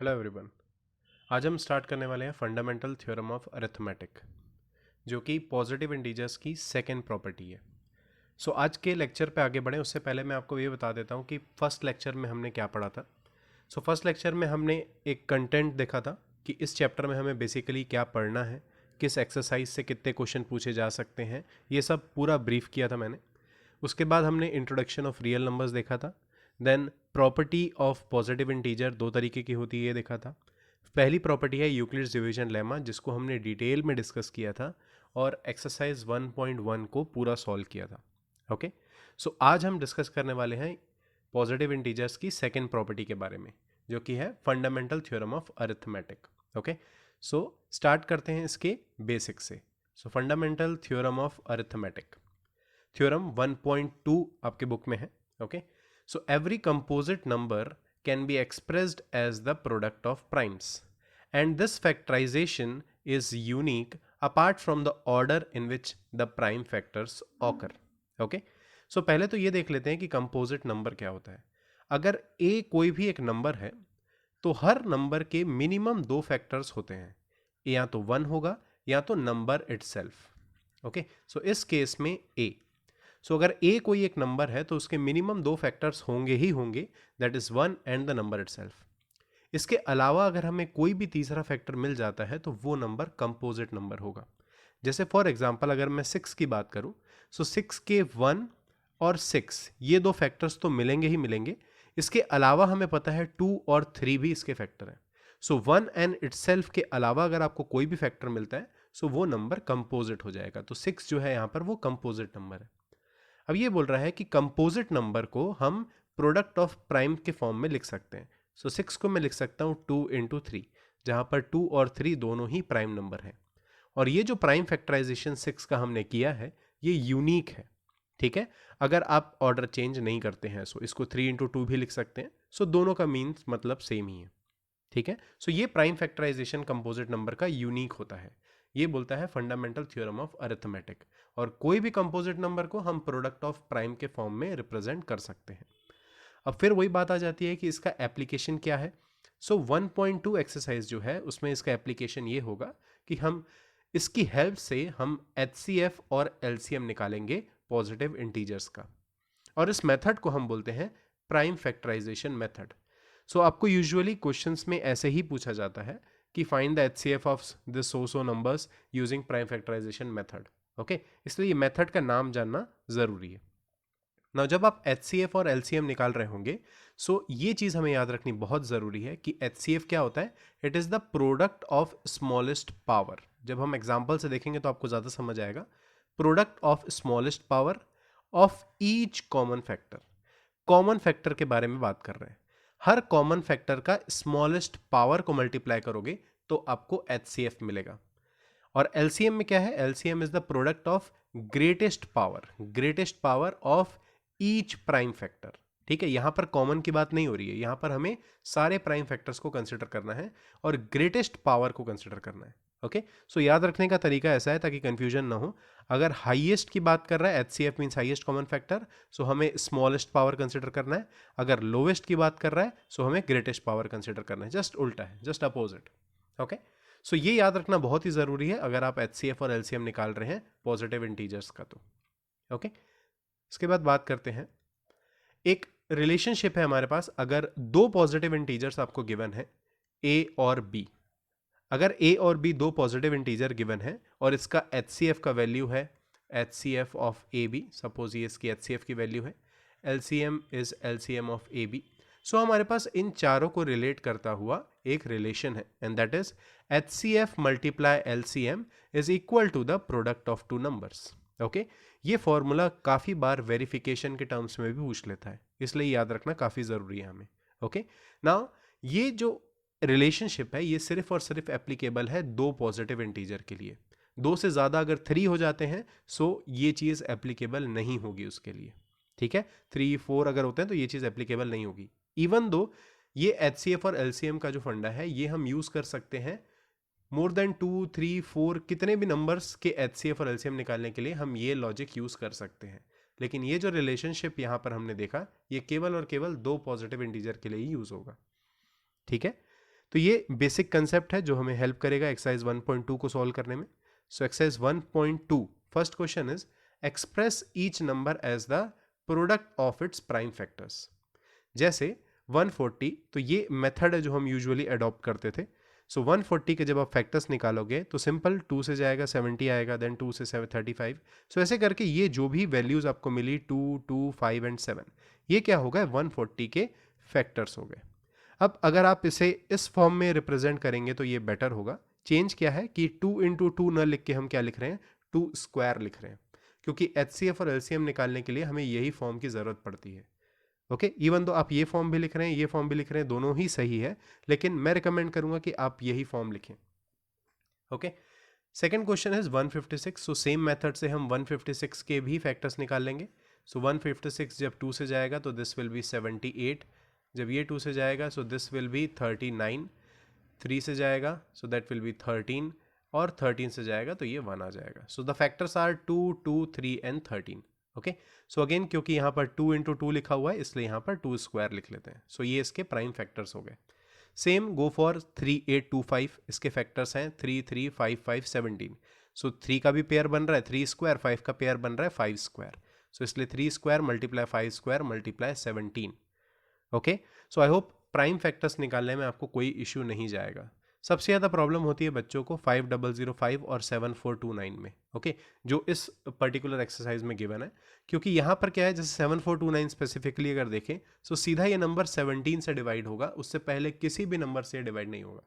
Hello everyone. आज हम start करने वाले हैं फंडामेंटल थ्योरम ऑफ अरिथमेटिक, जो कि पॉजिटिव इंटीजर्स की सेकेंड प्रॉपर्टी है। आज के लेक्चर पे आगे बढ़े उससे पहले मैं आपको ये बता देता हूँ कि फर्स्ट लेक्चर में हमने क्या पढ़ा था। फर्स्ट लेक्चर में हमने एक कंटेंट देखा था कि इस चैप्टर में हमें बेसिकली क्या पढ़ना है, किस एक्सरसाइज से कितने क्वेश्चन पूछे जा सकते हैं, ये सब पूरा ब्रीफ किया था मैंने। उसके बाद हमने इंट्रोडक्शन ऑफ रियल नंबर्स देखा था। Then property of positive integer दो तरीके की होती है ये देखा था। पहली प्रॉपर्टी है यूक्लिड्स डिवीजन लेमा, जिसको हमने डिटेल में डिस्कस किया था और एक्सरसाइज 1.1 को पूरा सॉल्व किया था। ओके, आज हम डिस्कस करने वाले हैं पॉजिटिव इंटीजर्स की सेकेंड प्रॉपर्टी के बारे में, जो कि है fundamental theorem of arithmetic. Okay, start करते हैं इसके बेसिक से। Fundamental theorem of arithmetic theorem 1.2 आपके बुक में है। Okay, every composite number can be expressed as the product of primes, and this factorization is unique apart from the order in which the prime factors occur. Okay, पहले तो ये देख लेते हैं कि कंपोजिट नंबर क्या होता है। अगर a कोई भी एक नंबर है तो हर नंबर के मिनिमम दो फैक्टर्स होते हैं, या तो 1 होगा या तो नंबर इटसेल्फ। ओके, इस केस में a, अगर a कोई एक नंबर है तो उसके मिनिमम दो फैक्टर्स होंगे ही होंगे, that is 1 and the number itself. इसके अलावा अगर हमें कोई भी तीसरा फैक्टर मिल जाता है तो वो नंबर कंपोजिट नंबर होगा। जैसे फॉर एग्जांपल अगर मैं 6 की बात करूं, 6 के 1 और 6 ये दो फैक्टर्स तो मिलेंगे ही मिलेंगे। इसके अलावा हमें पता है 2 और 3 भी इसके फैक्टर हैं। 1 एंड इटसेल्फ के अलावा अगर आपको कोई भी फैक्टर मिलता है वो नंबर कंपोजिट हो जाएगा। तो 6 जो है यहाँ पर वो कंपोजिट नंबर है। अब ये बोल रहा है कि कंपोजिट नंबर को हम प्रोडक्ट ऑफ प्राइम के फॉर्म में लिख सकते हैं। 6 को मैं लिख सकता हूँ 2 इंटू 3, जहाँ पर 2 और 3 दोनों ही प्राइम नंबर हैं। और ये जो प्राइम फैक्टराइजेशन 6 का हमने किया है ये यूनिक है। ठीक है, अगर आप ऑर्डर चेंज नहीं करते हैं इसको 3 इंटू 2 भी लिख सकते हैं। दोनों का मीन्स मतलब सेम ही है। ठीक है, ये प्राइम फैक्टराइजेशन कंपोजिट नंबर का यूनिक होता है। ये बोलता है फंडामेंटल थ्योरम ऑफ अरिथमेटिक। और कोई भी कंपोजिट नंबर को हम प्रोडक्ट ऑफ प्राइम के फॉर्म में रिप्रेजेंट कर सकते हैं। अब फिर वही बात आ जाती है कि इसका एप्लीकेशन क्या है। 1.2 एक्सरसाइज जो है उसमें इसका एप्लीकेशन ये होगा कि हम इसकी हेल्प से हम HCF और LCM निकालेंगे पॉजिटिव इंटीजर्स का, और इस मेथड को हम बोलते हैं प्राइम फैक्टराइजेशन मेथड। आपको यूजुअली क्वेश्चंस में ऐसे ही पूछा जाता है कि find the HCF of this so numbers using prime factorization method. Okay, इसलिए ये मेथड का नाम जानना जरूरी है ना। जब आप HCF और LCM निकाल रहे होंगे ये चीज हमें याद रखनी बहुत जरूरी है कि HCF क्या होता है। It is the product of smallest power. जब हम एग्जाम्पल से देखेंगे तो आपको ज्यादा समझ आएगा। Product of smallest power of each common factor. Common factor के बारे में बात कर रहे हैं। हर कॉमन फैक्टर का स्मॉलेस्ट पावर को मल्टीप्लाई करोगे तो आपको HCF मिलेगा। और LCM में क्या है? LCM is the product of greatest power of each prime factor. ठीक है, यहां पर कॉमन की बात नहीं हो रही है, यहां पर हमें सारे प्राइम फैक्टर्स को कंसिडर करना है और ग्रेटेस्ट पावर को कंसिडर करना है। ओके, याद रखने का तरीका ऐसा है ताकि कंफ्यूजन ना हो। अगर हाईएस्ट की बात कर रहा है HCF means highest common factor, हमें स्मॉलेस्ट पावर कंसिडर करना है। अगर लोवेस्ट की बात कर रहा है हमें ग्रेटेस्ट पावर कंसिडर करना है। जस्ट उल्टा है, जस्ट अपोजिट। ओके, ये याद रखना बहुत ही जरूरी है अगर आप HCF और LCM निकाल रहे हैं पॉजिटिव इंटीजर्स का तो। ओके, इसके बाद बात करते हैं, एक रिलेशनशिप है हमारे पास। अगर दो पॉजिटिव इंटीजर्स आपको गिवन है A और B, अगर A और B दो पॉजिटिव इंटीजर गिवन है और इसका HCF का वैल्यू है HCF ऑफ AB, सपोज ये इसकी HCF की वैल्यू है, LCM is LCM of AB। हमारे पास इन चारों को रिलेट करता हुआ एक रिलेशन है, and that is HCF multiply LCM is equal to the product of two numbers. Okay, ये फॉर्मूला काफी बार वेरिफिकेशन के टर्म्स में भी पूछ लेता है, इसलिए याद रखना काफी जरूरी है हमें। ओके, नाउ ये जो रिलेशनशिप है ये सिर्फ और सिर्फ एप्लीकेबल है दो पॉजिटिव इंटीजर के लिए। दो से ज्यादा अगर 3 हो जाते हैं ये चीज एप्लीकेबल नहीं होगी उसके लिए। ठीक है, 3, 4 अगर होते हैं तो ये चीज एप्लीकेबल नहीं होगी। इवन दो ये HCF और LCM का जो फंडा है ये हम यूज कर सकते हैं मोर देन 2, 3, 4 कितने भी नंबर्स के HCF और LCM निकालने के लिए हम ये लॉजिक यूज कर सकते हैं। लेकिन ये जो रिलेशनशिप यहां पर हमने देखा ये केवल और केवल दो पॉजिटिव इंटीजर के लिए ही यूज होगा। ठीक है, तो ये बेसिक कंसेप्ट है जो हमें हेल्प करेगा एक्सरसाइज 1.2 को सॉल्व करने में। So exercise 1.2 first question is express each number as the product of its prime factors. जैसे 140, तो ये मेथड है जो हम यूजुअली अडॉप्ट करते थे। सो 140 के जब आप फैक्टर्स निकालोगे तो सिंपल 2 से जाएगा 70 आएगा, देन 2 से 35। सो ऐसे करके ये जो भी वैल्यूज आपको मिली 2, 2, 5 एंड 7, ये क्या हो गए 140 के फैक्टर्स हो गए। अब अगर आप इसे इस फॉर्म में रिप्रेजेंट करेंगे तो ये बेटर होगा। चेंज क्या है कि 2 इंटू 2 न लिख के हम क्या लिख रहे हैं, 2 स्क्वायर लिख रहे हैं, क्योंकि HCF और LCM निकालने के लिए हमें यही फॉर्म की जरूरत पड़ती है। ओके, इवन दो आप ये फॉर्म भी लिख रहे हैं, ये फॉर्म भी लिख रहे हैं, दोनों ही सही है, लेकिन मैं रिकमेंड करूंगा कि आप यही फॉर्म लिखें। ओके, सेकंड क्वेश्चन है 156। सो सेम मेथड से हम 156 के भी फैक्टर्स निकाल लेंगे। सो 156 जब 2 से जाएगा तो दिस विल बी 78, जब ये 2 से जाएगा सो दिस विल बी 39, 3 से जाएगा सो दैट विल बी 13, और 13 से जाएगा तो ये 1 आ जाएगा। So the factors are 2, 2, 3 and 13। Okay, so again क्योंकि यहाँ पर 2 इंटू 2 लिखा हुआ है इसलिए यहाँ पर 2 स्क्वायर लिख लेते हैं। सो ये इसके प्राइम फैक्टर्स हो गए। सेम गो फॉर 3, 8, 2, 5, इसके फैक्टर्स हैं 3, 3, 5, 5, 17। सो 3 का भी पेयर बन रहा है 3 स्क्वायर, 5 का पेयर बन रहा है 5 स्क्वायर। सो इसलिए 3 square multiply 5 square multiply 17। Okay, so I hope prime factors निकालने में आपको कोई इश्यू नहीं जाएगा। सबसे ज़्यादा प्रॉब्लम होती है बच्चों को 5005 और 7429 में। ओके, जो इस पर्टिकुलर एक्सरसाइज में गिवन है, क्योंकि यहाँ पर क्या है, जैसे 7429 स्पेसिफिकली अगर देखें तो सीधा ये नंबर 17 से डिवाइड होगा, उससे पहले किसी भी नंबर से डिवाइड नहीं होगा।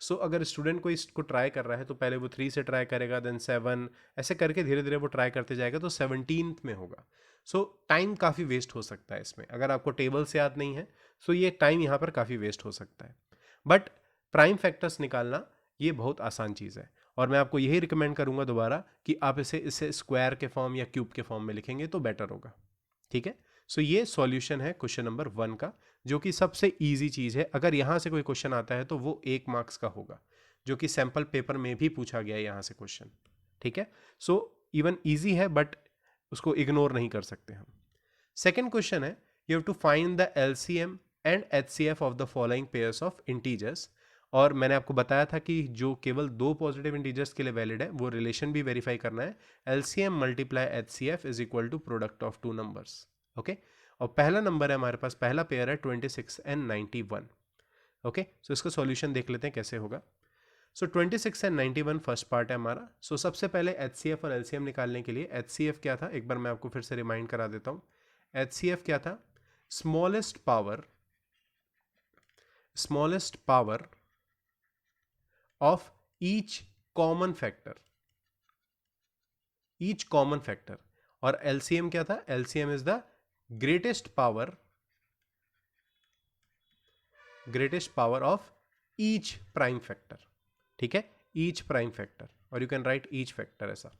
सो अगर स्टूडेंट को इसको ट्राई कर रहा है तो पहले वो 3 से ट्राई करेगा, देन 7, ऐसे करके धीरे धीरे वो ट्राई करते जाएगा तो 17 में होगा। सो टाइम काफ़ी वेस्ट हो सकता है इसमें, अगर आपको टेबल से याद नहीं है सो ये टाइम यहाँ पर काफ़ी वेस्ट हो सकता है। बट प्राइम फैक्टर्स निकालना ये बहुत आसान चीज़ है, और मैं आपको यही रिकमेंड करूंगा दोबारा कि आप इसे स्क्वायर के फॉर्म या क्यूब के फॉर्म में लिखेंगे तो बेटर होगा। ठीक है, सो ये सॉल्यूशन है क्वेश्चन नंबर 1 का, जो कि सबसे इजी चीज़ है। अगर यहाँ से कोई क्वेश्चन आता है तो वो 1 मार्क्स का होगा, जो कि सैम्पल पेपर में भी पूछा गया है यहाँ से क्वेश्चन। ठीक है, सो इवन ईजी है बट उसको इग्नोर नहीं कर सकते हम। सेकेंड क्वेश्चन है, you have to find the LCM and HCF of the following pairs of integers. और मैंने आपको बताया था कि जो केवल 2 पॉजिटिव इंटीजर्स के लिए वैलिड है वो रिलेशन भी वेरीफाई करना है। LCM multiply HCF is equal to product of 2 numbers. Okay, और पहला नंबर है हमारे पास, पहला पेयर है 26 एंड 91। ओके, सो इसका सॉल्यूशन देख लेते हैं कैसे होगा। सो 26 एंड 91 फर्स्ट पार्ट है हमारा। सो सबसे पहले HCF और LCM निकालने के लिए HCF क्या था, एक बार मैं आपको फिर से रिमाइंड करा देता हूँ। HCF क्या था, smallest power of each common factor. और LCM क्या था, LCM is the greatest power of each prime factor. ठीक है, ईच प्राइम फैक्टर, और you can write each factor ऐसा।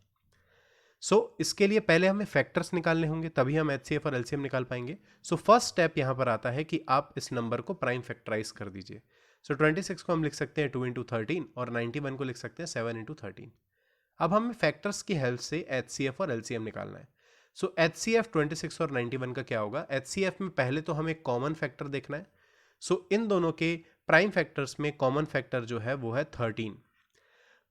सो इसके लिए पहले हमें फैक्टर्स निकालने होंगे, तभी हम HCF और LCM निकाल पाएंगे। सो फर्स्ट स्टेप यहां पर आता है कि आप इस नंबर को प्राइम फैक्टराइज कर दीजिए। सो 26 को हम लिख सकते हैं 2 इंटू 13, और 91 को लिख सकते हैं 7 इंटू 13। अब हमें फैक्टर्स की हेल्प से HCF और LCM निकालना है। सो HCF 26 और 91 का क्या होगा, HCF में पहले तो हमें कॉमन फैक्टर देखना है। सो इन दोनों के प्राइम फैक्टर्स में कॉमन फैक्टर जो है वो है 13।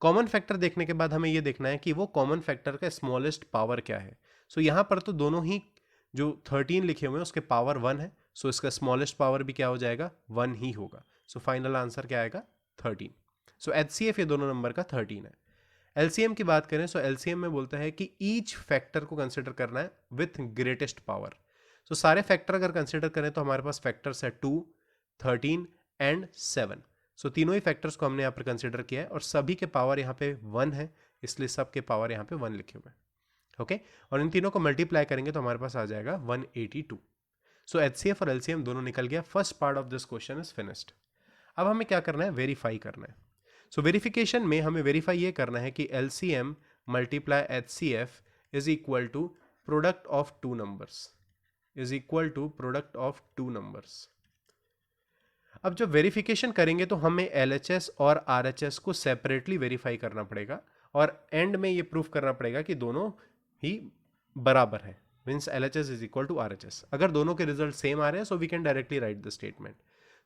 कॉमन फैक्टर देखने के बाद हमें ये देखना है कि वो कॉमन फैक्टर का स्मॉलेस्ट पावर क्या है। सो यहाँ पर तो दोनों ही जो 13 लिखे हुए हैं उसके पावर 1 है, सो इसका स्मॉलेस्ट पावर भी क्या हो जाएगा, 1 ही होगा। सो फाइनल आंसर क्या आएगा, 13। सो HCF ये दोनों नंबर का 13 है। LCM की बात करें, सो LCM में बोलता है कि ईच फैक्टर को कंसिडर करना है विथ ग्रेटेस्ट पावर। सो सारे फैक्टर अगर कंसिडर करें तो हमारे पास फैक्टर्स है 2, 13 एंड 7। सो तीनों ही फैक्टर्स को हमने यहाँ पर कंसिडर किया है, और सभी के पावर यहाँ पे 1 है, इसलिए सबके पावर यहाँ पे 1 लिखे हुए हैं। ओके, और इन तीनों को मल्टीप्लाई करेंगे तो हमारे पास आ जाएगा 182। सो HCF और LCM दोनों निकल गया। First part of this question is finished. अब हमें क्या करना है, वेरीफाई करना है। सो वेरिफिकेशन में हमें वेरीफाई ये करना है कि LCM multiply HCF is equal to product of 2 numbers. अब जब वेरिफिकेशन करेंगे तो हमें LHS और RHS को सेपरेटली वेरीफाई करना पड़ेगा, और एंड में ये प्रूफ करना पड़ेगा कि दोनों ही बराबर है, means LHS is equal to RHS। अगर दोनों के रिजल्ट सेम आ रहे हैं so we can directly write the statement.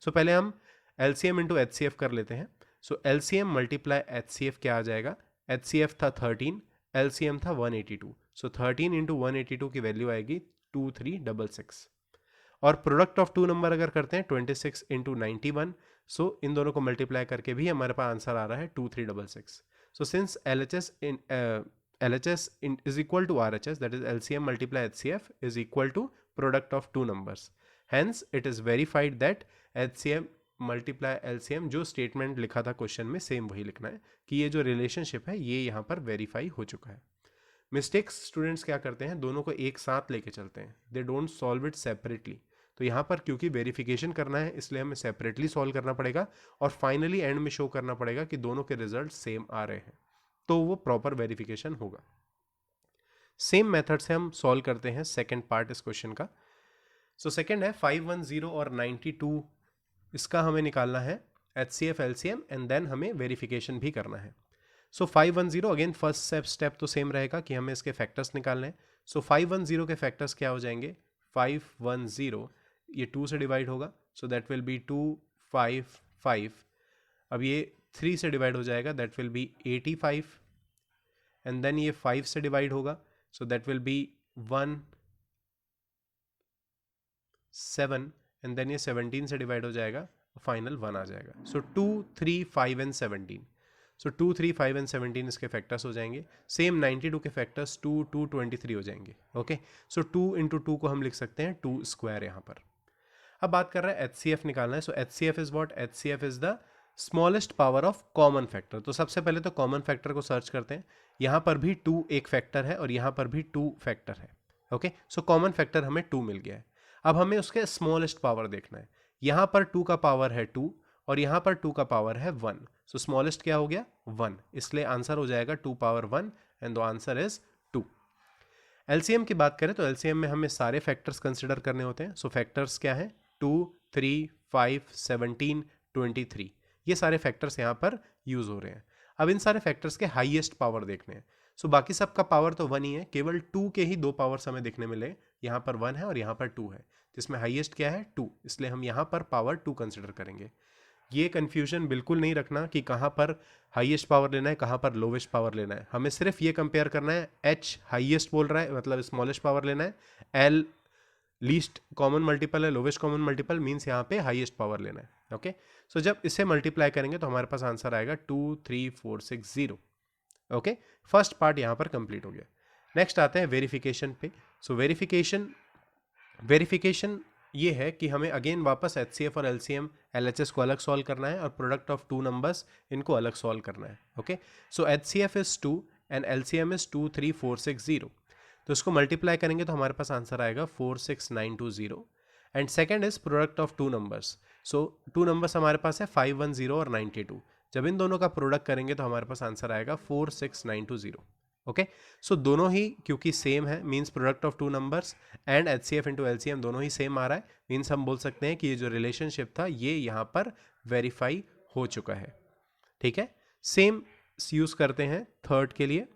So पहले हम LCM इंटू HCF कर लेते हैं। सो LCM मल्टीप्लाई HCF क्या आ जाएगा, HCF था 13, LCM था 182, सो 13 इंटू 182 की वैल्यू आएगी 2366। और प्रोडक्ट ऑफ टू नंबर अगर करते हैं 26 इंटू 91, सो इन दोनों को मल्टीप्लाई करके भी हमारे पास आंसर आ रहा है 2366। So since LHS is equal to RHS, that is LCM multiply HCF is equal to product of two numbers. Hence it is verified that HCM multiply LCM, जो स्टेटमेंट लिखा था क्वेश्चन में same वही लिखना है कि ये जो रिलेशनशिप है ये यहाँ पर वेरीफाई हो चुका है। मिस्टेक्स स्टूडेंट्स क्या करते हैं, दोनों को एक साथ लेके चलते हैं, they don't solve it separately. तो यहाँ पर क्योंकि वेरिफिकेशन करना है इसलिए हमें सेपरेटली सॉल्व करना पड़ेगा और फाइनली एंड में शो करना पड़ेगा कि दोनों के रिजल्ट सेम आ रहे हैं, तो वो प्रॉपर वेरिफिकेशन होगा। सेम मेथड से हम सॉल्व करते हैं सेकंड पार्ट इस क्वेश्चन का। सो सेकंड है 510 और 92, इसका हमें निकालना है HCF LCM एंड देन हमें वेरिफिकेशन भी करना है। सो 510 अगेन फर्स्ट स्टेप तो सेम रहेगा कि हमें इसके फैक्टर्स निकालने हैं। सो 510 के फैक्टर्स क्या हो जाएंगे, 510 ये 2 से डिवाइड होगा, सो दैट विल बी 255। अब ये 3 से डिवाइड हो जाएगा, that will be 85 and then ये 5 से डिवाइड होगा, so that will be 17 and then ये 17 से डिवाइड हो जाएगा, फाइनल 1 आ जाएगा। सो 2, 3, 5 एंड 17, सो 2, 3, 5 एंड 17 इसके फैक्टर्स हो जाएंगे। सेम 92 के फैक्टर्स 2, 2, 23 हो जाएंगे। ओके, सो 2 इंटू 2 को हम लिख सकते हैं 2 स्क्वायर यहाँ पर। अब बात कर रहा है HCF निकालना है। सो HCF is what, HCF is the smallest power of common factor. तो सबसे पहले तो कॉमन फैक्टर को सर्च करते हैं। यहाँ पर भी 2 एक फैक्टर है और यहाँ पर भी 2 फैक्टर है। ओके, सो कॉमन फैक्टर हमें 2 मिल गया है। अब हमें उसके स्मॉलेस्ट पावर देखना है। यहाँ पर 2 का पावर है 2 और यहाँ पर 2 का पावर है 1, सो स्मॉलेस्ट क्या हो गया 1, इसलिए आंसर हो जाएगा 2 power 1 and the answer is 2। LCM की बात करें तो LCM में हमें सारे फैक्टर्स कंसिडर करने होते हैं। सो फैक्टर्स क्या है, 2, 3, 5, 17, 23, ये सारे फैक्टर्स यहाँ पर यूज हो रहे हैं। अब इन सारे फैक्टर्स के हाईएस्ट पावर देखने हैं। सो बाकी सबका पावर तो 1 ही है, केवल 2 के ही 2 पावर्स हमें देखने मिले, यहाँ पर 1 है और यहाँ पर 2 है, जिसमें हाईएस्ट क्या है 2, इसलिए हम यहाँ पर पावर 2 कंसिडर करेंगे। ये कंफ्यूजन बिल्कुल नहीं रखना कि कहाँ पर हाईएस्ट पावर लेना है, कहाँ पर लोवेस्ट पावर लेना है। हमें सिर्फ ये कंपेयर करना है, H हाईएस्ट बोल रहा है मतलब स्मॉलेस्ट पावर लेना है, L लीस्ट कॉमन मल्टीपल है, लोवेस्ट कॉमन मल्टीपल मीन्स यहाँ पे हाईएस्ट पावर लेना है। ओके, सो जब इसे मल्टीप्लाई करेंगे तो हमारे पास आंसर आएगा 23460। ओके, फर्स्ट पार्ट यहाँ पर कंप्लीट हो गया। नेक्स्ट आते हैं वेरिफिकेशन पे। सो वेरिफिकेशन ये है कि हमें अगेन वापस HCF और LCM LHS को अलग सॉल्व करना है और प्रोडक्ट ऑफ 2 नंबर्स इनको अलग सॉल्व करना है। Okay, so HCF is 2 and LCM is 23460, तो इसको मल्टीप्लाई करेंगे तो हमारे पास आंसर आएगा 46920 and second is product of 2 numbers. So 2 numbers हमारे पास है 510 और 92, जब इन दोनों का प्रोडक्ट करेंगे तो हमारे पास आंसर आएगा 46920। ओके, सो दोनों ही क्योंकि सेम है means product of 2 numbers and HCF into LCM दोनों ही सेम आ रहा है, मीन्स हम बोल सकते हैं कि ये जो रिलेशनशिप था ये यहाँ पर वेरीफाई हो चुका है। ठीक है, सेम यूज करते हैं थर्ड के लिए,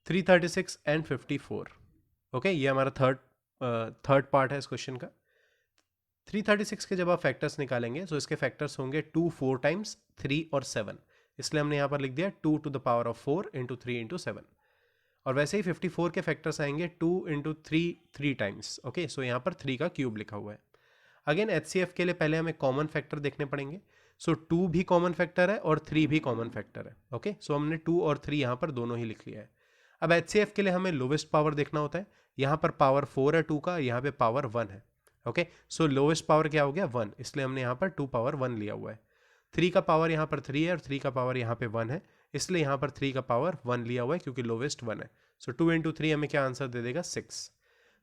336 एंड 54। ओके, ये हमारा थर्ड पार्ट है इस क्वेश्चन का। 336 के जब आप फैक्टर्स निकालेंगे तो इसके फैक्टर्स होंगे 2 4 टाइम्स, 3 और 7, इसलिए हमने यहाँ पर लिख दिया 2 to the power of 4 into 3 into 7। और वैसे ही 54 के फैक्टर्स आएंगे 2 इंटू 3 3 टाइम्स। ओके, सो यहाँ पर 3 का क्यूब लिखा हुआ है। अगेन HCF के लिए पहले हमें कॉमन फैक्टर देखने पड़ेंगे। सो 2 भी कॉमन फैक्टर है और 3 भी कॉमन फैक्टर है। ओके, सो हमने 2 और 3 यहाँ पर दोनों ही लिख लिया है। अब HCF के लिए हमें लोवेस्ट पावर देखना होता है। यहाँ पर पावर 4 है 2 का, यहाँ पे पावर 1 है। ओके, सो लोवेस्ट पावर क्या हो गया 1, इसलिए हमने यहाँ पर 2 पावर 1 लिया हुआ है। 3 का पावर यहाँ पर 3 है और 3 का पावर यहाँ पे 1 है, इसलिए यहाँ पर 3 का पावर 1 लिया हुआ है क्योंकि लोवेस्ट 1 है। सो 2 इंटू 3 हमें क्या आंसर दे देगा 6।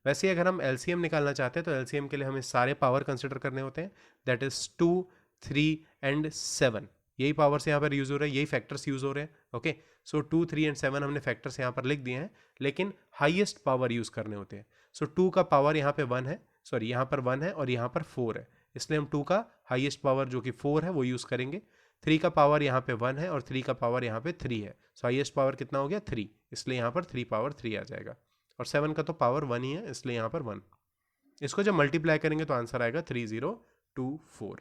वैसे अगर हम LCM निकालना चाहते हैं तो LCM के लिए हमें सारे पावर कंसिडर करने होते हैं, दैट इज 2, 3 एंड 7, यही पावर्स यहाँ पर यूज हो रहे हैं, यही फैक्टर्स यूज हो रहे हैं। ओके, सो 2, 3 एंड 7 हमने फैक्टर्स यहाँ पर लिख दिए हैं, लेकिन हाईएस्ट पावर यूज करने होते हैं। सो 2 का पावर यहाँ पे 1 है, सॉरी यहाँ पर 1 है और यहाँ पर 4 है, इसलिए हम 2 का हाईएस्ट पावर जो कि 4 है वो यूज करेंगे। 3 का पावर यहाँ पे 1 है और 3 का पावर यहाँ पे 3 है, सो हाईएस्ट पावर कितना हो गया 3, इसलिए यहाँ पर 3 पावर 3 आ जाएगा। और 7 का तो पावर 1 ही है, इसलिए यहाँ पर 1। इसको जब मल्टीप्लाई करेंगे तो आंसर आएगा 3024।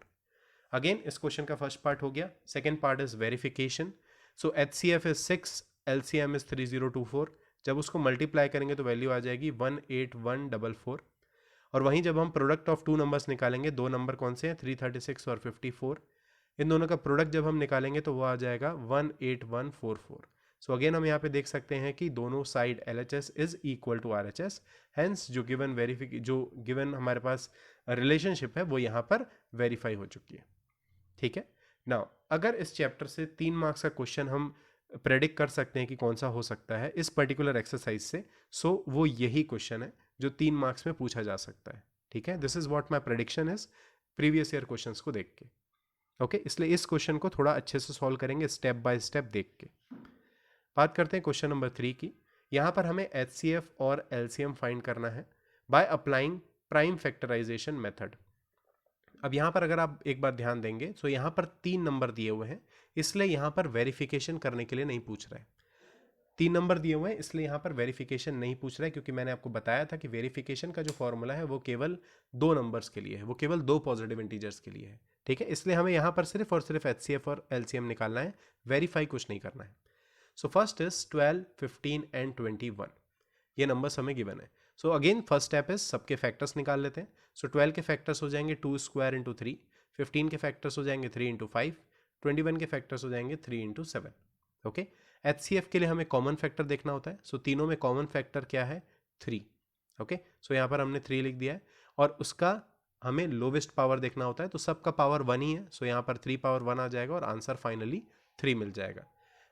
अगेन इस क्वेश्चन का फर्स्ट पार्ट हो गया. Second part is verification. So HCF is 6, LCM is 3024. जब उसको मल्टीप्लाई करेंगे तो वैल्यू आ जाएगी 18144. और वहीं जब हम प्रोडक्ट ऑफ टू नंबर्स निकालेंगे, दो नंबर कौन से हैं, 336 और 54, इन दोनों का प्रोडक्ट जब हम निकालेंगे तो वो आ जाएगा 18144. सो अगेन हम यहाँ पे देख सकते हैं कि दोनों side LHS is equal to RHS. Hence जो गिवन हमारे पास रिलेशनशिप है वो यहाँ पर वेरीफाई हो चुकी है. ठीक है. नाउ अगर इस चैप्टर से 3 मार्क्स का क्वेश्चन हम प्रेडिक्ट कर सकते हैं कि कौन सा हो सकता है इस पर्टिकुलर एक्सरसाइज से, सो वो यही क्वेश्चन है जो 3 मार्क्स में पूछा जा सकता है. ठीक है. This is what my prediction is previous year questions को देख के. ओके इसलिए इस क्वेश्चन को थोड़ा अच्छे से सॉल्व करेंगे स्टेप बाय स्टेप देख के. बात करते हैं क्वेश्चन नंबर 3 की. यहाँ पर हमें HCF और LCM फाइंड करना है by applying prime factorization method. अब यहाँ पर अगर आप एक बार ध्यान देंगे तो यहाँ पर 3 नंबर दिए हुए हैं, इसलिए यहाँ पर वेरिफिकेशन करने के लिए नहीं पूछ रहा है. 3 नंबर दिए हुए हैं इसलिए यहाँ पर वेरिफिकेशन नहीं पूछ रहा है, क्योंकि मैंने आपको बताया था कि वेरिफिकेशन का जो फॉर्मूला है वो केवल 2 नंबर्स के लिए है, वो केवल 2 पॉजिटिव इंटीजर्स के लिए है. ठीक है. इसलिए हमें यहाँ पर सिर्फ और सिर्फ HCF और LCM निकालना है, वेरीफाई कुछ नहीं करना है. So first is 12, 15 and 21. ये नंबर्स हमें गिवन है. So again first step is सबके फैक्टर्स निकाल लेते हैं. सो 12 के फैक्टर्स हो जाएंगे 2 स्क्वायर इंटू 3, 15 के फैक्टर्स हो जाएंगे 3 इंटू 5, 21 के फैक्टर्स हो जाएंगे 3 इंटू 7. ओके. HCF के लिए हमें कॉमन फैक्टर देखना होता है. सो तीनों में कॉमन फैक्टर क्या है, 3. ओके. सो यहाँ पर हमने 3 लिख दिया है और उसका हमें लोवेस्ट पावर देखना होता है, तो सबका पावर 1 ही है. सो यहाँ पर 3 पावर 1 आ जाएगा और आंसर फाइनली 3 मिल जाएगा.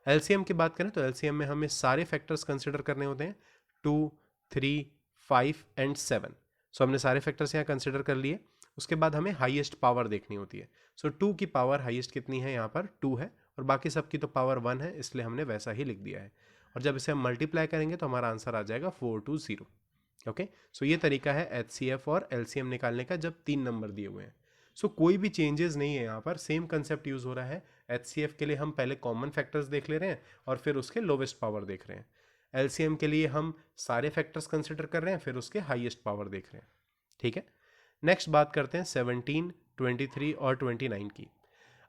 LCM की बात करें तो LCM में हमें सारे फैक्टर्स कंसिडर करने होते हैं, 2, 3, 5 एंड 7. सो हमने सारे फैक्टर्स यहाँ कंसिडर कर लिए. उसके बाद हमें हाईएस्ट पावर देखनी होती है. सो 2 की पावर हाईएस्ट कितनी है, यहाँ पर 2 है और बाकी सबकी तो पावर 1 है, इसलिए हमने वैसा ही लिख दिया है. और जब इसे हम मल्टीप्लाई करेंगे तो हमारा आंसर आ जाएगा 420. ओके. सो ये तरीका है HCF और LCM निकालने का जब 3 नंबर दिए हुए हैं. सो कोई भी चेंजेस नहीं है यहाँ पर, सेम कंसेप्ट यूज हो रहा है. HCF के लिए हम पहले कॉमन फैक्टर्स देख ले रहे हैं और फिर उसके लोवेस्ट पावर देख रहे हैं. LCM के लिए हम सारे फैक्टर्स कंसिडर कर रहे हैं, फिर उसके हाईएस्ट पावर देख रहे हैं. ठीक है. नेक्स्ट बात करते हैं 17, 23 और 29 की.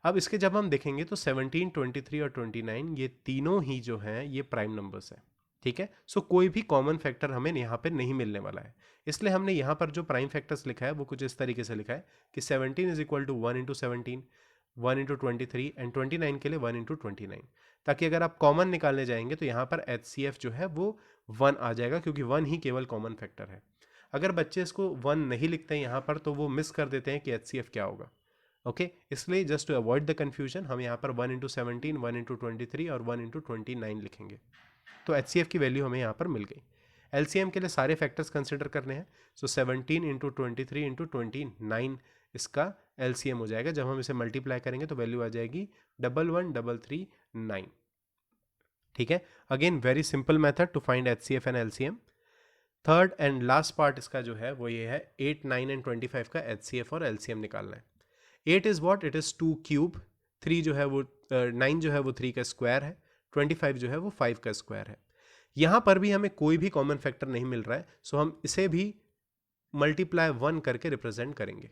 अब इसके जब हम देखेंगे तो 17, 23 और 29 ये तीनों ही जो हैं ये प्राइम नंबर्स हैं. ठीक है. सो कोई भी कॉमन फैक्टर हमें यहाँ पे नहीं मिलने वाला है, इसलिए हमने यहाँ पर जो प्राइम फैक्टर्स लिखा है वो कुछ इस तरीके से लिखा है कि 17 is equal to 1 into 17, 1 into 23 and 29 के लिए 1 इंटू 29, ताकि अगर आप कॉमन निकालने जाएंगे तो यहाँ पर HCF जो है वो 1 आ जाएगा, क्योंकि 1 ही केवल कॉमन फैक्टर है. अगर बच्चे इसको 1 नहीं लिखते हैं यहाँ पर तो वो मिस कर देते हैं कि HCF क्या होगा. ओके. इसलिए just to avoid the confusion हम यहाँ पर 1 इंटू 17, 1 इंटू 23 और 1 इंटू 29 लिखेंगे. तो HCF की वैल्यू हमें यहाँ पर मिल गई. LCM के लिए सारे फैक्टर्स कंसिडर करने हैं. सो 17 इंटू 23 इंटू 29 इसका LCM हो जाएगा. जब हम इसे मल्टीप्लाई करेंगे तो वैल्यू आ जाएगी 11339. ठीक है. Again very simple method to find HCF and LCM. Third and last part इसका जो है वो ये है 8, 9 एंड 25 का HCF और LCM निकालना है. 8 is what, it is 2 cube. 3 जो है वो 9 जो है वो 3 का स्क्वायर है. 25 जो है वो 5 का स्क्वायर है. यहाँ पर भी हमें कोई भी कॉमन फैक्टर नहीं मिल रहा है, सो हम इसे भी मल्टीप्लाई 1 करके रिप्रेजेंट करेंगे.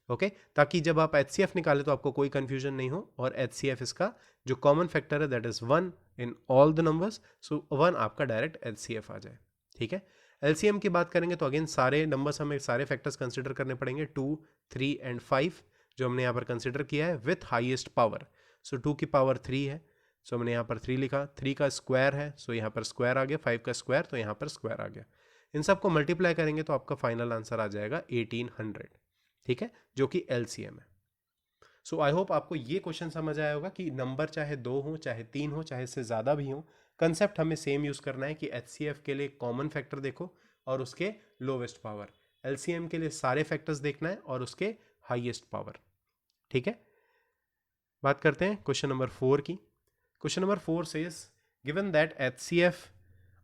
ओके. ताकि जब आप HCF निकालें तो आपको कोई कंफ्यूजन नहीं हो, और HCF इसका जो कॉमन फैक्टर है that is 1 in all the numbers. So 1 आपका डायरेक्ट HCF आ जाए. ठीक है. LCM की बात करेंगे तो अगेन सारे नंबर्स हमें सारे फैक्टर्स कंसिडर करने पड़ेंगे, 2, 3 एंड 5 जो हमने यहाँ पर कंसिडर किया है विथ हाईएस्ट पावर. सो 2 की पावर 3 है, सो हमने यहाँ पर 3 लिखा. 3 का स्क्वायर है, सो यहाँ पर स्क्वायर आ गया. 5 का स्क्वायर तो यहाँ पर स्क्वायर आ गया. इन सबको मल्टीप्लाई करेंगे तो आपका फाइनल आंसर आ जाएगा 1800. ठीक है. जो कि LCM है. सो आई होप आपको ये क्वेश्चन समझ आया होगा कि नंबर चाहे 2 हो, चाहे 3 हो, चाहे इससे ज़्यादा भी हो, कंसेप्ट हमें सेम यूज़ करना है कि HCF के लिए कॉमन फैक्टर देखो और उसके लोवेस्ट पावर. LCM के लिए सारे फैक्टर्स देखना है और उसके हाईएस्ट पावर. ठीक है. बात करते हैं क्वेश्चन नंबर 4 की. Question number 4 says given that HCF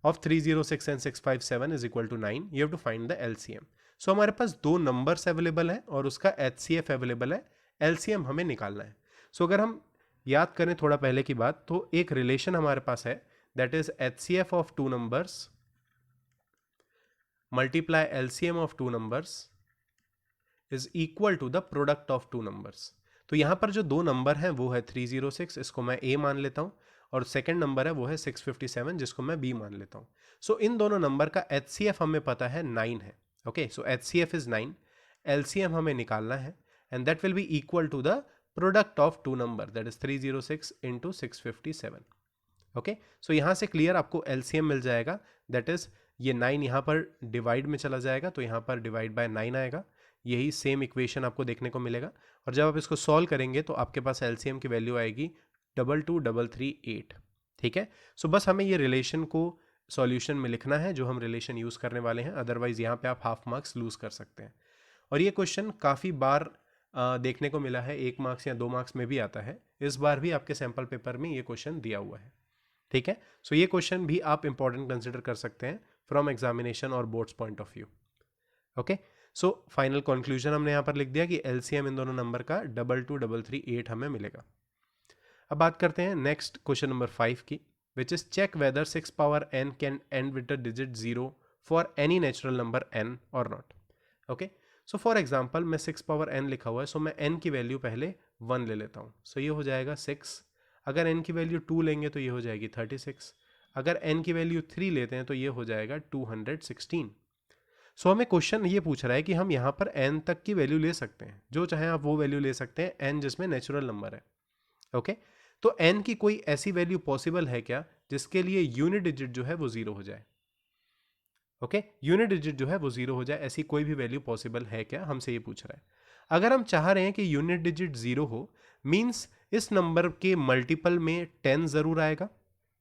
of 306 and 657 is equal to 9, you have to find the LCM. सो हमारे पास 2 नंबर्स अवेलेबल है और उसका HCF अवेलेबल है. LCM हमें निकालना है. सो अगर हम याद करें थोड़ा पहले की बात, तो एक रिलेशन हमारे पास है that is HCF of 2 numbers multiply LCM of 2 numbers is equal to the product of 2 numbers. तो यहाँ पर जो दो नंबर हैं वो है 306, इसको मैं ए मान लेता हूँ, और सेकंड नंबर है वो है 657, जिसको मैं बी मान लेता हूँ। सो इन दोनों नंबर का HCF हमें पता है 9 है। Okay, so HCF is 9, LCM हमें निकालना है, and that will be equal to the product of two number, that is 306 into 657। Okay, so यहाँ से क्लियर आपको LCM मिल जाएगा, दैट इज ये 9 यहाँ पर डिवाइड में चला जाएगा, तो यहाँ पर डिवाइड बाय 9 आएगा। यही सेम इक्वेशन आपको देखने को मिलेगा, और जब आप इसको सॉल्व करेंगे तो आपके पास LCM की वैल्यू आएगी 22338। ठीक है, सो बस हमें ये रिलेशन को सॉल्यूशन में लिखना है जो हम रिलेशन यूज़ करने वाले हैं, अदरवाइज यहाँ पे आप हाफ मार्क्स लूज कर सकते हैं। और ये क्वेश्चन काफ़ी बार देखने को मिला है, 1 मार्क्स या 2 मार्क्स में भी आता है, इस बार भी आपके सैम्पल पेपर में ये क्वेश्चन दिया हुआ है। ठीक है, सो ये क्वेश्चन भी आप इंपॉर्टेंट कंसिडर कर सकते हैं फ्रॉम एग्जामिनेशन और boards point of view. Okay, so final conclusion हमने यहाँ पर लिख दिया कि LCM इन दोनों नंबर का 22338 हमें मिलेगा। अब बात करते हैं नेक्स्ट क्वेश्चन नंबर 5 की, which is check whether 6 power n can end with the digit 0 for any natural number n और not. Okay, so for example मैं 6 पावर n लिखा हुआ है, सो मैं n की वैल्यू पहले 1 ले लेता हूँ, सो ये हो जाएगा 6। अगर n की वैल्यू 2 लेंगे तो ये हो जाएगी 36। अगर n की वैल्यू 3 लेते हैं तो ये हो जाएगा 216। सो हमें क्वेश्चन ये पूछ रहा है कि हम यहाँ पर n तक की वैल्यू ले सकते हैं, जो चाहे आप वो वैल्यू ले सकते हैं, n जिसमें नेचुरल नंबर है। ओके, तो n की कोई ऐसी वैल्यू पॉसिबल है क्या जिसके लिए यूनिट डिजिट जो है वो 0 हो जाए? ओके, यूनिट डिजिट जो है वो 0 हो जाए, ऐसी कोई भी वैल्यू पॉसिबल है क्या, हमसे ये पूछ रहा है। अगर हम चाह रहे हैं कि यूनिट डिजिट 0 हो, मींस इस नंबर के मल्टीपल में 10 जरूर आएगा,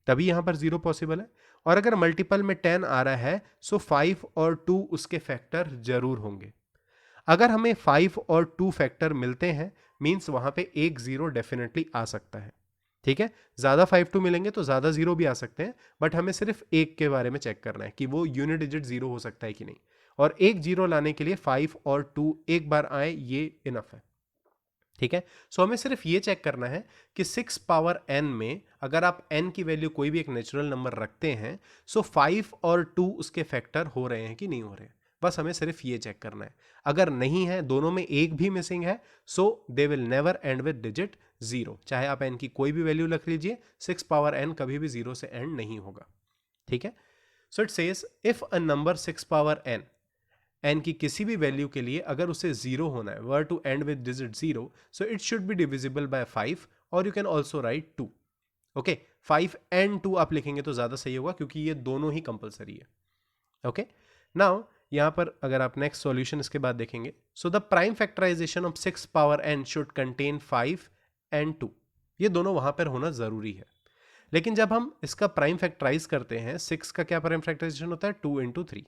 तभी यहां पर 0 पॉसिबल है। और अगर मल्टीपल में 10 आ रहा है, सो 5 और 2 उसके फैक्टर जरूर होंगे। अगर हमें 5 और 2 फैक्टर मिलते हैं, मींस वहां पे एक 0 डेफिनेटली आ सकता है। ठीक है, ज्यादा 5 2 मिलेंगे तो ज्यादा 0 भी आ सकते हैं, बट हमें सिर्फ एक के बारे में चेक करना है कि वो यूनिट डिजिट 0 हो सकता है कि नहीं, और एक 0 लाने के लिए 5 और 2 एक बार आए, ये इनफ है। ठीक है, सो हमें सिर्फ ये चेक करना है कि 6 पावर n में अगर आप n की वैल्यू कोई भी एक नेचुरल नंबर रखते हैं, सो 5 और 2 उसके फैक्टर हो रहे हैं कि नहीं हो रहे हैं, बस हमें सिर्फ ये चेक करना है। अगर नहीं है, दोनों में एक भी मिसिंग है, so they will never end with digit 0। चाहे आप n की कोई भी वैल्यू रख लीजिए, 6 पावर n कभी भी 0 से एंड नहीं होगा। ठीक है, so it says if a number 6 power n की किसी भी वैल्यू के लिए अगर उसे 0 होना है, were to end with digit 0, so it should be divisible by 5, और you can also write 2। Okay, 5 and 2 आप लिखेंगे तो ज्यादा सही होगा, क्योंकि ये दोनों ही कंपलसरी है। ओके, नाउ यहां पर अगर आप नेक्स्ट सॉल्यूशन इसके बाद देखेंगे, so the prime factorization of 6 power n should contain 5 and 2, ये दोनों वहां पर होना जरूरी है। लेकिन जब हम इसका प्राइम फैक्टराइज करते हैं, 6 का क्या प्राइम फैक्टराइजेशन होता है? 2 इंटू 3।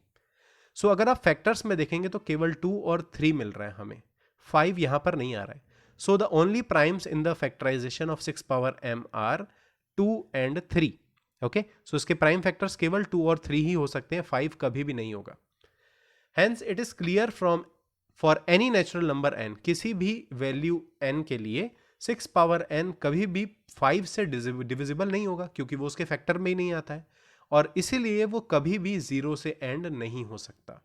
सो अगर आप फैक्टर्स में देखेंगे तो केवल 2 और 3 मिल रहा है हमें, 5 यहां पर नहीं आ रहा है। So the only primes in the factorization of 6 power m are 2 and 3। Okay, so इसके प्राइम फैक्टर्स केवल 2 और 3 ही हो सकते हैं, 5 कभी भी नहीं होगा। Hence it is clear from for any natural number n, किसी भी वैल्यू n के लिए 6 पावर n कभी भी 5 से डिविजिबल नहीं होगा, क्योंकि वो उसके फैक्टर में ही नहीं आता है, और इसीलिए वो कभी भी 0 से एंड नहीं हो सकता।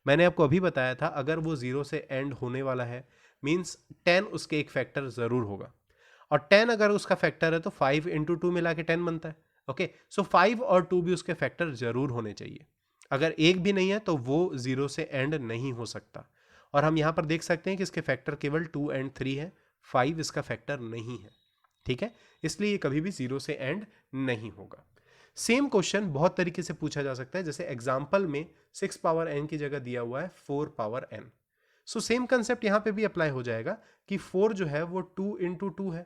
मैंने आपको अभी बताया था, अगर वो 0 से एंड होने वाला है, मींस 10 उसके एक फैक्टर जरूर होगा, और 10 अगर उसका फैक्टर है तो 5 इंटू 2 मिला के 10 बनता है। ओके, सो 5 और 2 भी उसके फैक्टर जरूर होने चाहिए। अगर एक भी नहीं है तो वो 0 से एंड नहीं हो सकता, और हम यहां पर देख सकते हैं कि इसके फैक्टर केवल 2 एंड 3 है, 5 इसका फैक्टर नहीं है। ठीक है, इसलिए ये कभी भी 0 से एंड नहीं होगा। सेम क्वेश्चन बहुत तरीके से पूछा जा सकता है, जैसे एग्जाम्पल में 6 पावर n की जगह दिया हुआ है 4 power n। So same concept यहां पे भी अप्लाई हो जाएगा कि 4 जो है वो 2 इंटू 2 है।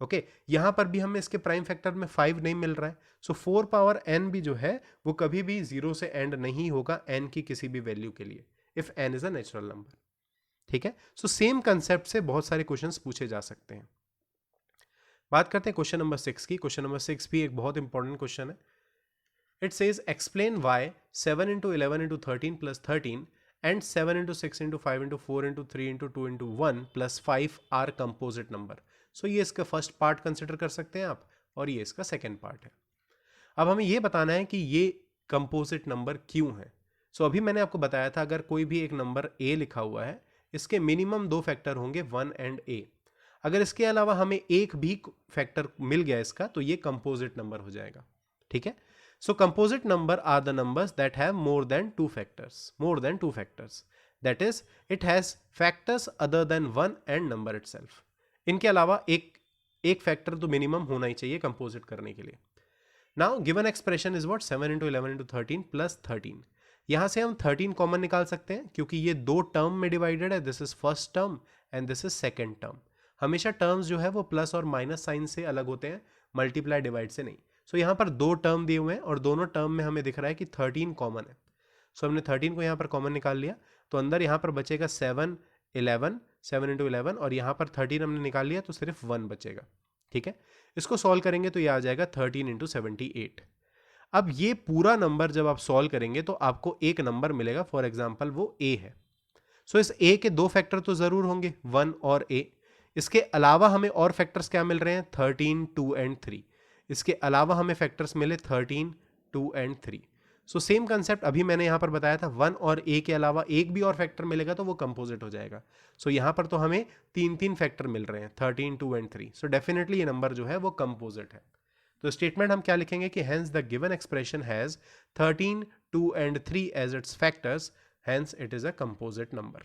ओके, यहां पर भी हमें इसके प्राइम फैक्टर में 5 नहीं मिल रहा है, सो 4 पावर n भी जो है वो कभी भी 0 से एंड नहीं होगा n की किसी भी वैल्यू के लिए, if n is a natural number. ठीक है, सो सेम कंसेप्ट से बहुत सारे क्वेश्चंस पूछे जा सकते हैं। बात करते हैं क्वेश्चन नंबर 6 की। क्वेश्चन नंबर 6 भी एक बहुत इंपॉर्टेंट क्वेश्चन है। It says explain why 7 into 11 into 13 plus 13 and 7 into 6 into 5 into 4 into 3 into 2 into 1 plus 5 are composite number. So ये इसका फर्स्ट पार्ट कंसिडर कर सकते हैं आप, और ये इसका सेकेंड पार्ट है। अब हमें ये बताना है कि ये कंपोजिट नंबर क्यों है। सो अभी मैंने आपको बताया था, अगर कोई भी एक नंबर a लिखा हुआ है, इसके मिनिमम 2 फैक्टर होंगे 1 एंड a। अगर इसके अलावा हमें एक भी फैक्टर मिल गया इसका तो ये कंपोजिट नंबर हो जाएगा, ठीक है। So composite number are the numbers that have more than two factors, that is it has factors other than one and number itself. इनके अलावा एक फैक्टर तो मिनिमम होना ही चाहिए कंपोजिट करने के लिए। Now given expression is what 7 into 11 into 13 plus 13। यहां से हम 13 कॉमन निकाल सकते हैं क्योंकि ये दो टर्म में डिवाइडेड है, this is first term and this is second term. हमेशा टर्म्स जो है वो प्लस और माइनस साइन से अलग होते हैं, मल्टीप्लाई डिवाइड से नहीं। सो यहाँ पर दो टर्म दिए हुए हैं और दोनों टर्म में हमें दिख रहा है कि 13 कॉमन है। सो हमने 13 को यहाँ पर कॉमन निकाल लिया, तो अंदर यहाँ पर बचेगा 7 into 11 और यहाँ पर 13 हमने निकाल लिया तो सिर्फ 1 बचेगा, ठीक है। इसको सॉल्व करेंगे तो ये आ जाएगा 13 into 78। अब ये पूरा नंबर जब आप सॉल्व करेंगे तो आपको एक नंबर मिलेगा, फॉर एग्जाम्पल वो a है। सो इस a के दो फैक्टर तो जरूर होंगे, 1 और a। इसके अलावा हमें और फैक्टर्स क्या मिल रहे हैं, 13, 2 एंड 3। इसके अलावा हमें फैक्टर्स मिले 13, 2 एंड 3। सो सेम कंसेप्ट अभी मैंने यहां पर बताया था, 1 और a के अलावा एक भी और फैक्टर मिलेगा तो वो कंपोजिट हो जाएगा। सो यहां पर तो हमें तीन फैक्टर मिल रहे हैं, 13, 2 एंड 3। सो डेफिनेटली ये नंबर जो है वो कंपोजिट है। तो स्टेटमेंट हम क्या लिखेंगे कि hence the given expression has 13, 2 and 3 as its factors, hence it is a composite number,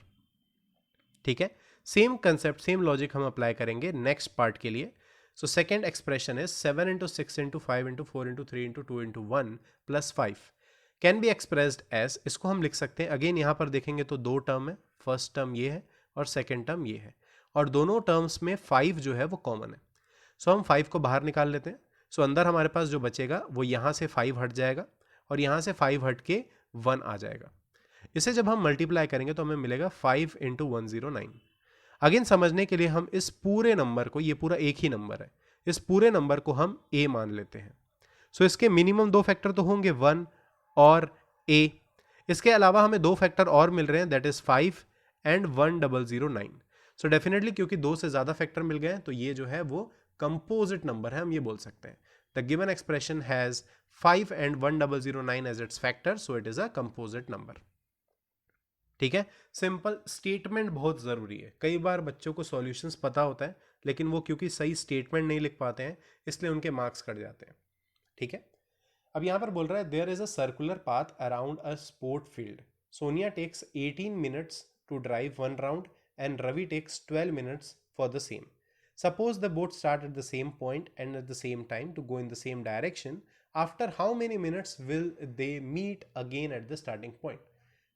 ठीक है। सेम कंसेप्ट, सेम लॉजिक हम अप्लाई करेंगे नेक्स्ट पार्ट के लिए। So second expression is 7 into 6 into 5 into 4 into 3 into 2 into 1 plus 5 can be expressed as. इसको हम लिख सकते हैं, अगेन यहाँ पर देखेंगे तो दो टर्म है, फर्स्ट टर्म ये है और सेकेंड टर्म ये है, और दोनों टर्म्स में 5 जो है वो कॉमन है। सो हम 5 को बाहर निकाल लेते हैं। सो अंदर हमारे पास जो बचेगा वो यहाँ से 5 हट जाएगा और यहाँ से 5 हट के 1 आ जाएगा। इसे जब हम मल्टीप्लाई करेंगे तो हमें मिलेगा 5 into 109। अगेन समझने के लिए हम इस पूरे नंबर को, ये पूरा एक ही नंबर है, इस पूरे नंबर को हम a मान लेते हैं। सो इसके मिनिमम दो फैक्टर तो होंगे, 1 और a। इसके अलावा हमें दो फैक्टर और मिल रहे हैं, that is 5 and 1009। So definitely क्योंकि दो से ज्यादा फैक्टर मिल गए हैं तो ये जो है वो कंपोजिट नंबर है, हम ये बोल सकते हैं। The given expression has 5 and 1009 as its factor, so it is a composite number, ठीक है। सिंपल स्टेटमेंट बहुत जरूरी है। कई बार बच्चों को सॉल्यूशंस पता होता है लेकिन वो क्योंकि सही स्टेटमेंट नहीं लिख पाते हैं इसलिए उनके मार्क्स कट जाते हैं, ठीक है। अब यहां पर बोल रहा है there is a circular path around a sport field, Sonia takes 18 minutes to drive 1 round and Ravi takes 12 minutes for the same. Suppose the both start at the same point and at the same time to go in the same direction. After how many minutes will they meet again at the starting point?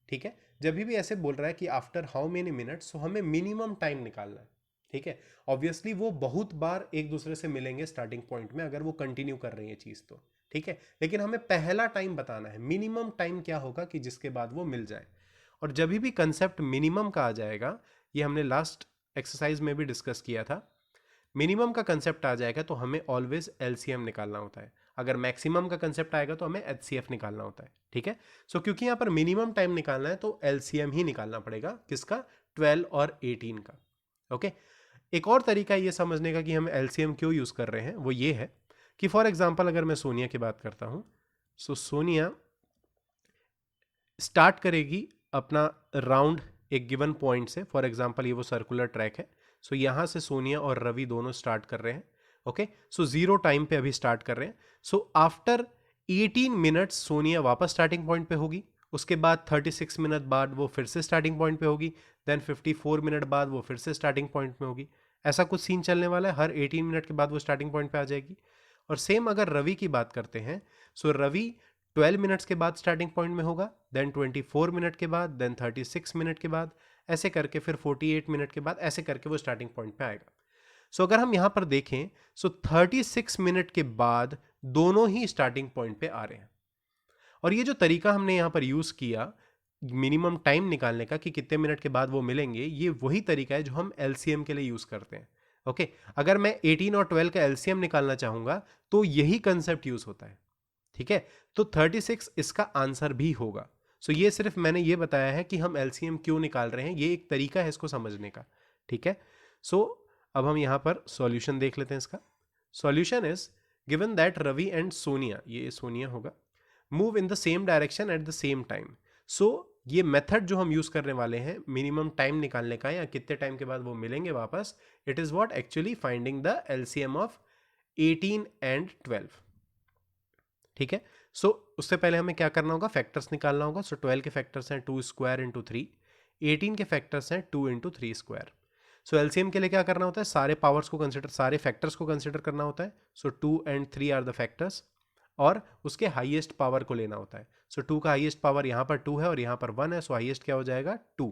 ठीक है, जब भी ऐसे बोल रहा है कि after how many minutes, तो हमें मिनिमम टाइम निकालना है, ठीक है। ऑब्वियसली वो बहुत बार एक दूसरे से मिलेंगे स्टार्टिंग पॉइंट में अगर वो कंटिन्यू कर रही है चीज तो, ठीक है। लेकिन हमें पहला टाइम बताना है, मिनिमम टाइम क्या होगा कि जिसके बाद वो मिल जाए। और जब भी कंसेप्ट मिनिमम का आ जाएगा, ये हमने लास्ट एक्सरसाइज में भी डिस्कस किया था, मिनिमम का कंसेप्ट आ जाएगा तो हमें ऑलवेज एलसीएम निकालना होता है। अगर मैक्सिमम का कंसेप्ट आएगा तो हमें एचसीएफ निकालना होता है, ठीक है। सो क्योंकि यहाँ पर मिनिमम टाइम निकालना है तो एलसीएम ही निकालना पड़ेगा, किसका, 12 और 18 का, ओके। एक और तरीका ये समझने का कि हम एलसीएम क्यों यूज कर रहे हैं वो ये है कि फॉर एग्जाम्पल अगर मैं सोनिया की बात करता हूं, सो सोनिया स्टार्ट करेगी अपना राउंड एक गिवन पॉइंट से, फॉर एग्जाम्पल ये वो सर्कुलर ट्रैक है। सो यहां से सोनिया और रवि दोनों स्टार्ट कर रहे हैं, ओके। सो 0 टाइम पे अभी स्टार्ट कर रहे हैं। सो आफ्टर 18 मिनट्स सोनिया वापस स्टार्टिंग पॉइंट पे होगी, उसके बाद 36 मिनट बाद वो फिर से स्टार्टिंग पॉइंट पे होगी, देन 54 मिनट बाद वो फिर से स्टार्टिंग पॉइंट में होगी। ऐसा कुछ सीन चलने वाला है, हर 18 मिनट के बाद वो स्टार्टिंग पॉइंट पे आ जाएगी। और सेम अगर रवि की बात करते हैं, सो रवि 12 मिनट्स के बाद स्टार्टिंग पॉइंट में होगा, देन 24 मिनट के बाद, देन 36 मिनट के बाद, ऐसे करके फिर 48 मिनट के बाद, ऐसे करके वो स्टार्टिंग पॉइंट पे आएगा। सो अगर हम यहां पर देखें, सो 36 मिनट के बाद दोनों ही स्टार्टिंग पॉइंट पे आ रहे हैं। और ये जो तरीका हमने यहां पर यूज किया मिनिमम टाइम निकालने का कि कितने मिनट के बाद वो मिलेंगे, ये वही तरीका है जो हम एलसीएम के लिए यूज करते हैं, ओके। अगर मैं 18 और 12 का एलसीएम निकालना चाहूंगा तो यही कंसेप्ट यूज होता है, ठीक है। तो 36 इसका आंसर भी होगा। सो ये सिर्फ मैंने ये बताया है कि हम एलसीएम क्यों निकाल रहे हैं, ये एक तरीका है इसको समझने का, ठीक है। सो अब हम यहां पर सॉल्यूशन देख लेते हैं इसका। Solution is given that Ravi and Sonia, ये सोनिया होगा, move in the same direction at the same time. So ये मेथड जो हम यूज़ करने वाले हैं मिनिमम टाइम निकालने का या कितने टाइम के बाद वो मिलेंगे वापस, it is what actually finding the LCM of 18 and 12। ठीक है, सो उससे पहले हमें क्या करना होगा, फैक्टर्स निकालना होगा। सो 12 के फैक्टर्स हैं 2 स्क्वायर इंटू 3, 18 के फैक्टर्स हैं 2 इंटू 3 स्क्वायर। सो एलसीएम के लिए क्या करना होता है, सारे पावर्स को कंसिडर, सारे फैक्टर्स को कंसिडर करना होता है। सो 2 एंड 3 आर द फैक्टर्स और उसके हाईएस्ट पावर को लेना होता है। सो 2 का हाईएस्ट पावर यहाँ पर 2 है और यहाँ पर 1 है, सो हाईएस्ट क्या हो जाएगा 2।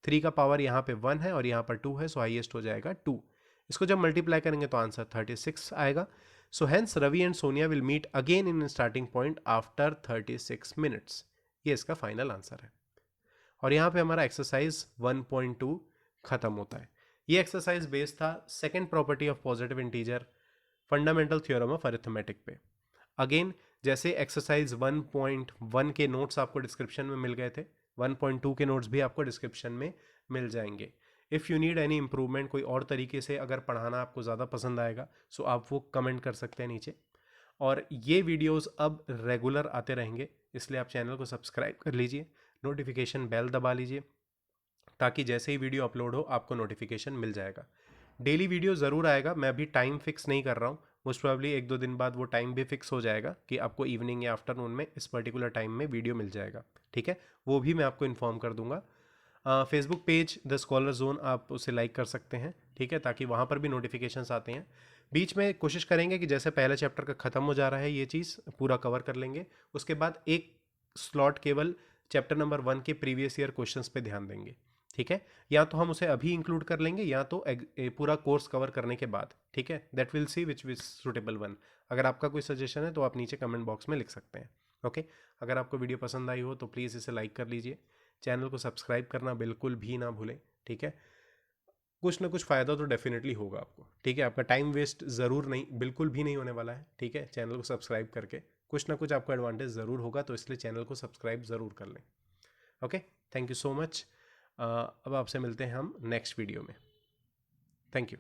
3 का पावर यहाँ पे 1 है और यहाँ पर 2 है, सो हाईएस्ट हो जाएगा 2। इसको जब मल्टीप्लाई करेंगे तो आंसर 36 आएगा। So hence Ravi and Sonia will meet again in a starting point after 36 minutes। ये इसका फाइनल आंसर है। और यहाँ पे हमारा एक्सरसाइज 1.2 खत्म होता है। ये एक्सरसाइज बेस्ड था second property of positive integer fundamental theorem of arithmetic पे। अगेन जैसे एक्सरसाइज 1.1 के नोट्स आपको डिस्क्रिप्शन में मिल गए थे, 1.2 के नोट्स भी आपको डिस्क्रिप्शन में मिल जाएंगे। If you need any improvement, कोई और तरीके से अगर पढ़ाना आपको ज़्यादा पसंद आएगा, सो आप वो कमेंट कर सकते हैं नीचे। और ये वीडियोस अब रेगुलर आते रहेंगे, इसलिए आप चैनल को सब्सक्राइब कर लीजिए, नोटिफिकेशन बेल दबा लीजिए, ताकि जैसे ही वीडियो अपलोड हो आपको नोटिफिकेशन मिल जाएगा। डेली वीडियो ज़रूर आएगा, मैं अभी टाइम फिक्स नहीं कर रहा हूँ, मोस्ट प्रोबेबली 1-2 दिन बाद वो टाइम भी फिक्स हो जाएगा कि आपको इवनिंग या आफ्टरनून में इस पर्टिकुलर टाइम में वीडियो मिल जाएगा। ठीक है, वो भी मैं आपको इन्फॉर्म कर दूंगा। Facebook page the scholar zone आप उसे लाइक कर सकते हैं, ठीक है, ताकि वहाँ पर भी नोटिफिकेशंस आते हैं। बीच में कोशिश करेंगे कि जैसे पहला चैप्टर का ख़त्म हो जा रहा है ये चीज़ पूरा कवर कर लेंगे, उसके बाद एक स्लॉट केवल चैप्टर नंबर 1 के प्रीवियस ईयर क्वेश्चंस पे ध्यान देंगे। ठीक है, या तो हम उसे अभी इंक्लूड कर लेंगे या तो पूरा कोर्स कवर करने के बाद। ठीक है, that will see which is suitable one. अगर आपका कोई सजेशन है तो आप नीचे कमेंट बॉक्स में लिख सकते हैं। ओके, अगर आपको वीडियो पसंद आई हो तो प्लीज़ इसे लाइक कर लीजिए, चैनल को सब्सक्राइब करना बिल्कुल भी ना भूलें। ठीक है, कुछ ना कुछ फ़ायदा तो डेफिनेटली होगा आपको। ठीक है, आपका टाइम वेस्ट ज़रूर नहीं, बिल्कुल भी नहीं होने वाला है। ठीक है, चैनल को सब्सक्राइब करके कुछ ना कुछ आपको एडवांटेज ज़रूर होगा, तो इसलिए चैनल को सब्सक्राइब ज़रूर कर लें। Okay, thank you so much. अब आपसे मिलते हैं हम नेक्स्ट वीडियो में। Thank you.